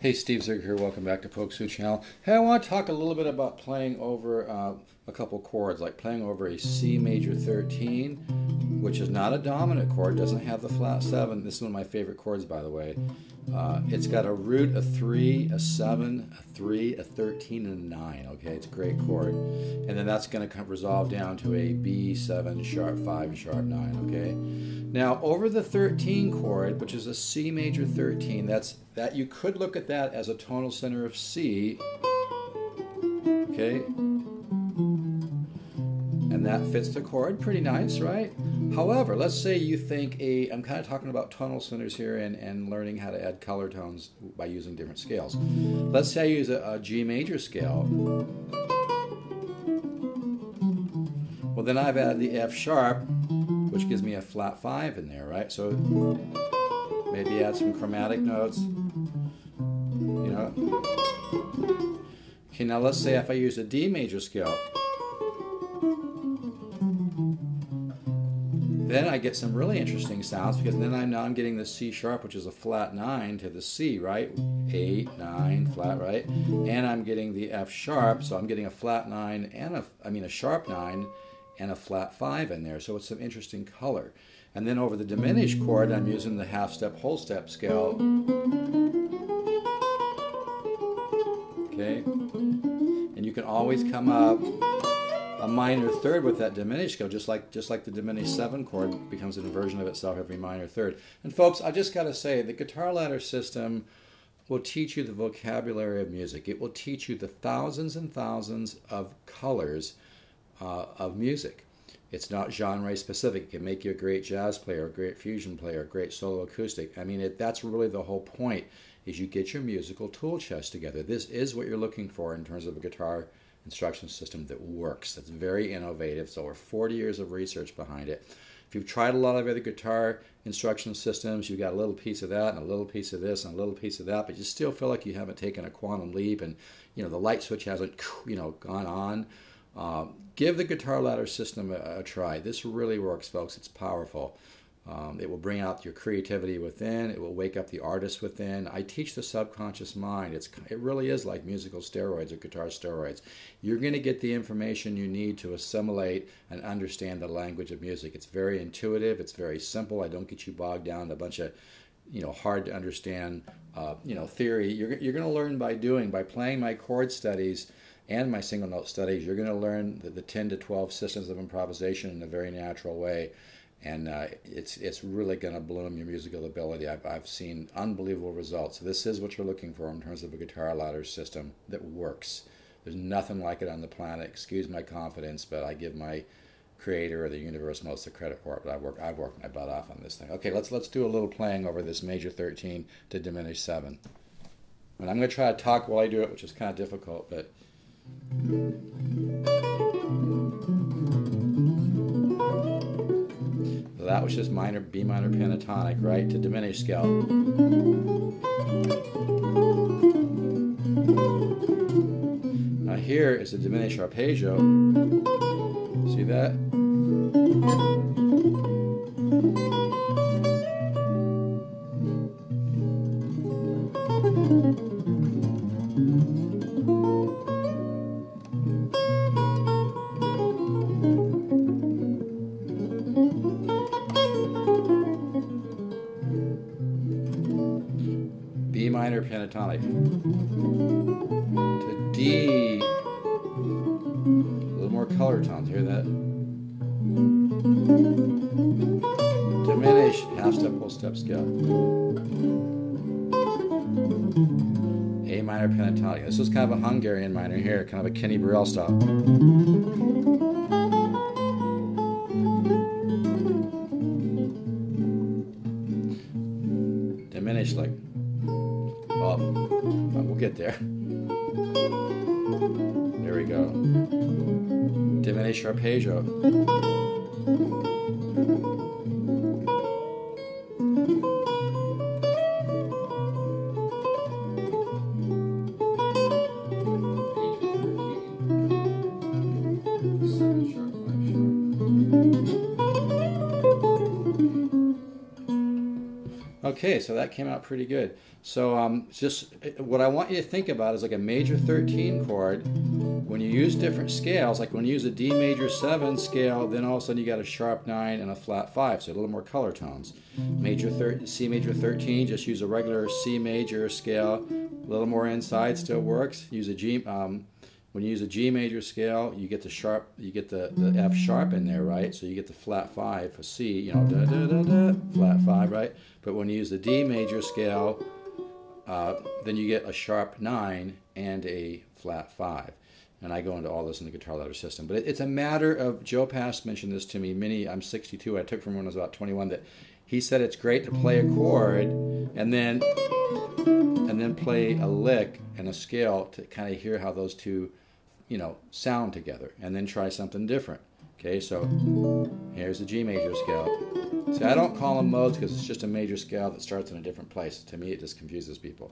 Hey, Steve Zerg here. Welcome back to Folksu Channel. Hey, I want to talk a little bit about playing over a couple chords, like playing over a C major 13, which is not a dominant chord, doesn't have the flat 7. This is one of my favorite chords, by the way. It's got a root, a 3, a 7, a 3, a 13, and a 9. Okay, it's a great chord. And then that's going to resolve down to a B7, sharp 5, sharp 9. Okay. Now, over the 13 chord, which is a C major 13, that you could look at that as a tonal center of C. Okay. And that fits the chord pretty nice, right? However, let's say you think I'm kind of talking about tonal centers here and learning how to add color tones by using different scales. Let's say I use a G major scale. Well, then I've added the F sharp, which gives me a flat 5 in there, right? So maybe add some chromatic notes, you know. Okay, now let's say if I use a D major scale, then I get some really interesting sounds, because then I'm getting the C sharp, which is a flat 9, to the C, right? 8, 9, flat, right? And I'm getting the F sharp, so I'm getting a flat 9 and a sharp 9 and a flat 5 in there. So it's some interesting color. And then over the diminished chord, I'm using the half step, whole step scale. Okay? And you can always come up a minor third with that diminished scale, just like the diminished 7 chord becomes an inversion of itself every minor third. And folks, I just got to say, the guitar ladder system will teach you the vocabulary of music. It will teach you the thousands and thousands of colors of music. It's not genre specific. It can make you a great jazz player, a great fusion player, a great solo acoustic. I mean, that's really the whole point, is you get your musical tool chest together. This is what you're looking for in terms of a guitar instruction system that works. That's very innovative. It's over 40 years of research behind it. If you've tried a lot of other guitar instruction systems, you've got a little piece of that and a little piece of this and a little piece of that, but you still feel like you haven't taken a quantum leap, and the light switch hasn't gone on. Give the guitar ladder system a try. This really works, folks. It's powerful. It will bring out your creativity within. It will wake up the artist within. I teach the subconscious mind. It really is like musical steroids or guitar steroids. You're going to get the information you need to assimilate and understand the language of music. It's very intuitive. It's very simple. I don't get you bogged down in a bunch of hard to understand theory. You're going to learn by doing, by playing my chord studies and my single note studies. You're going to learn the 10 to 12 systems of improvisation in a very natural way. And it's really going to bloom your musical ability. I've seen unbelievable results. This is what you're looking for in terms of a guitar ladder system that works. There's nothing like it on the planet. Excuse my confidence, but I give my creator or the universe most of the credit for it. But I've worked my butt off on this thing. Okay, let's do a little playing over this major 13 to diminished 7. And I'm going to try to talk while I do it, which is kind of difficult, but. So that was just B minor pentatonic, right, to diminished scale. Now here is the diminished arpeggio. See that? B minor pentatonic to D. A little more color tones. Hear that? Diminished half step, whole step scale. A minor pentatonic. This is kind of a Hungarian minor here, kind of a Kenny Burrell style. Diminished like. Well, we'll get there. There we go. Diminished arpeggio. Okay, so that came out pretty good. So just what I want you to think about is like a major 13 chord. When you use different scales, like when you use a D major 7 scale, then all of a sudden you got a sharp 9 and a flat 5, so a little more color tones. C major 13, just use a regular C major scale, a little more inside, still works. Use a G. When you use a G major scale, you get the sharp, you get the F sharp in there, right? So you get the flat 5 for C, you know, da da da da, flat 5, right? But when you use the D major scale, then you get a sharp 9 and a flat 5. And I go into all this in the guitar ladder system. But it's a matter of, Joe Pass mentioned this to me, I'm 62, I took from when I was about 21, that he said it's great to play a chord and then play a lick and a scale to kind of hear how those two, you know, sound together, and then try something different. Okay, so here's the G major scale. See, I don't call them modes because it's just a major scale that starts in a different place. To me, it just confuses people.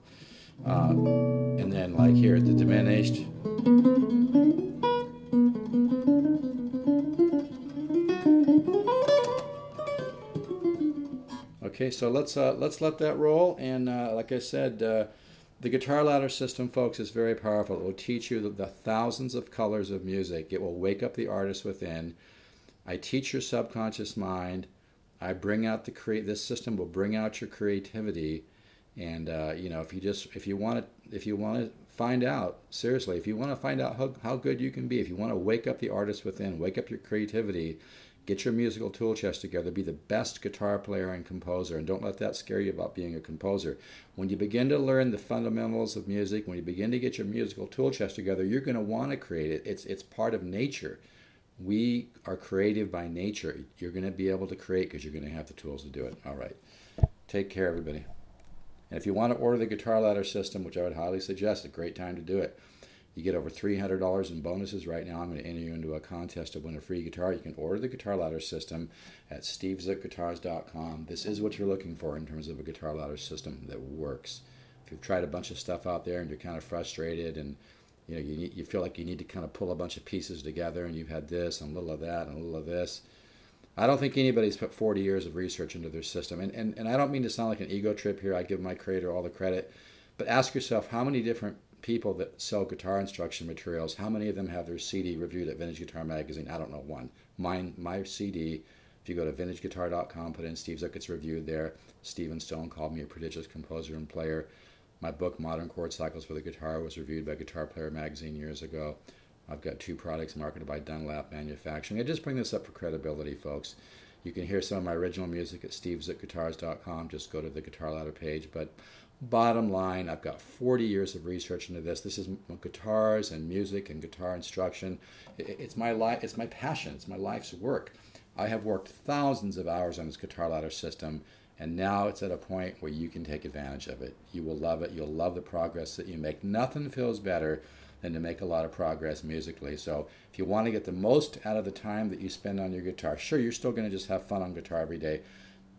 And then, like here, the diminished. Okay, so let's let that roll. And like I said, the guitar ladder system, folks, is very powerful. It will teach you the thousands of colors of music. It will wake up the artist within. I teach your subconscious mind. I bring out this system will bring out your creativity. And you know, if you want to find out, seriously, if you want to find out how good you can be, if you want to wake up the artist within, wake up your creativity, get your musical tool chest together, be the best guitar player and composer, and don't let that scare you about being a composer. When you begin to learn the fundamentals of music, when you begin to get your musical tool chest together, you're going to want to create it. It's part of nature. We are creative by nature. You're going to be able to create because you're going to have the tools to do it. All right. Take care, everybody. And if you want to order the guitar ladder system, which I would highly suggest, a great time to do it. You get over $300 in bonuses right now. I'm going to enter you into a contest to win a free guitar. You can order the guitar ladder system at stevezookguitars.com. This is what you're looking for in terms of a guitar ladder system that works. If you've tried a bunch of stuff out there and you're kind of frustrated and you know you feel like you need to kind of pull a bunch of pieces together and you've had this and a little of that and a little of this, I don't think anybody's put 40 years of research into their system. And I don't mean to sound like an ego trip here. I give my creator all the credit. But ask yourself, how many different people that sell guitar instruction materials, how many of them have their CD reviewed at Vintage Guitar Magazine? I don't know, one. My CD, if you go to vintageguitar.com, put in Steve Zook, it's reviewed there. Stephen Stone called me a prodigious composer and player. My book, Modern Chord Cycles for the Guitar, was reviewed by Guitar Player Magazine years ago. I've got 2 products marketed by Dunlap Manufacturing. I just bring this up for credibility, folks. You can hear some of my original music at stevezookguitars.com. Just go to the Guitar Ladder page. But bottom line, I've got 40 years of research into this. This is guitars and music and guitar instruction. It's my life. It's my passion. It's my life's work. I have worked thousands of hours on this guitar ladder system, and now it's at a point where you can take advantage of it. You will love it. You'll love the progress that you make. Nothing feels better than to make a lot of progress musically. So if you want to get the most out of the time that you spend on your guitar, sure, you're still going to just have fun on guitar every day.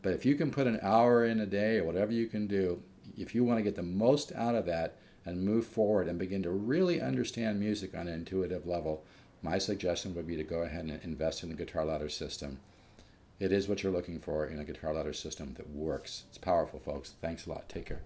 But if you can put an hour in a day or whatever you can do, if you want to get the most out of that and move forward and begin to really understand music on an intuitive level, my suggestion would be to go ahead and invest in the guitar ladder system. It is what you're looking for in a guitar ladder system that works. It's powerful, folks. Thanks a lot. Take care.